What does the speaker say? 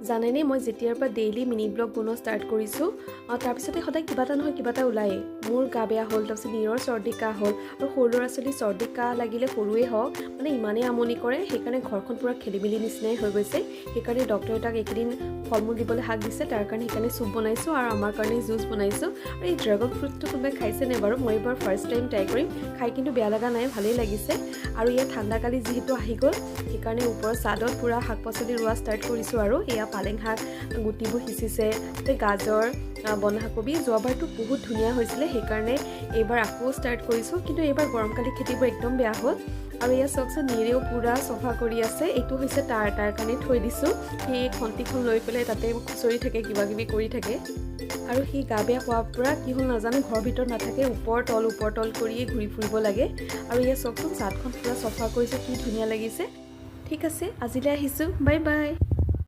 জানেনে মই যেতিয়াৰ পৰা ডেইলি মিনি ব্লগ বনোৱা ষ্টাৰ্ট কৰিছোঁ তাৰপিছতে সদায় কিবা এটা নহয় কিবা এটা ওলায়ে মোৰ গা বেয়া হ'ল তাৰপিছত নীৰৰ চৰ্দি কাহ হ'ল আৰু সৰু ল'ৰা ছোৱালী চৰ্দি কাহ লাগিলে সৰুৱে হওক মানে ইমানেই আমনি কৰে সেইকাৰণে ঘৰখন পুৰা খেলিমেলি নিচিনাই হৈ গৈছে সেইকাৰণে ডক্টৰে তাক এইকেইদিন ফল মূল দিবলৈ হাক দিছে তাৰ কাৰণে সেইকাৰণে চুপ বনাইছোঁ আৰু আমাৰ কাৰণে জুচ বনাইছোঁ আৰু এই ড্ৰেগন ফ্ৰুটটো কোনোবাই খাইছেনে বাৰু মই এবাৰ ফাৰ্ষ্ট টাইম ট্ৰাই কৰিম খাই কিন্তু বেয়া লগা নাই ভালেই লাগিছে আৰু ইয়াত ঠাণ্ডাকালি যিহেতু আহি গ'ল সেইকাৰণে ওপৰৰ ছাদত পুৰা শাক পাচলি ৰোৱা ষ্টাৰ্ট কৰিছোঁ আৰু এয়া পালেং শাক গুটিবোৰ সিঁচিছে গাজৰ বন্ধাকবি যোৱাবাৰটো বহুত ধুনীয়া হৈছিলে সেইকাৰণে এইবাৰ আকৌ ষ্টাৰ্ট কৰিছোঁ কিন্তু এইবাৰ গৰমকালি খেতিবোৰ একদম বেয়া হ'ল আৰু এয়া চাওকচোন নীৰেও পুৰা চফা কৰি আছে এইটো হৈছে তাৰ কাৰণে থৈ দিছোঁ সেই খন্তিখন লৈ পেলাই তাতে খুচৰি থাকে কিবা কিবি কৰি থাকে আৰু সি গা বেয়া হোৱাৰ পৰা কি হ'ল নাজানো ঘৰৰ ভিতৰত নাথাকে ওপৰ তল কৰিয়ে ঘূৰি ফুৰিব লাগে আৰু এয়া চাওকচোন ছাদখন পুৰা চফা কৰিছে কি ধুনীয়া লাগিছে ঠিক আছে আজিলৈ আহিছোঁ বাই বাই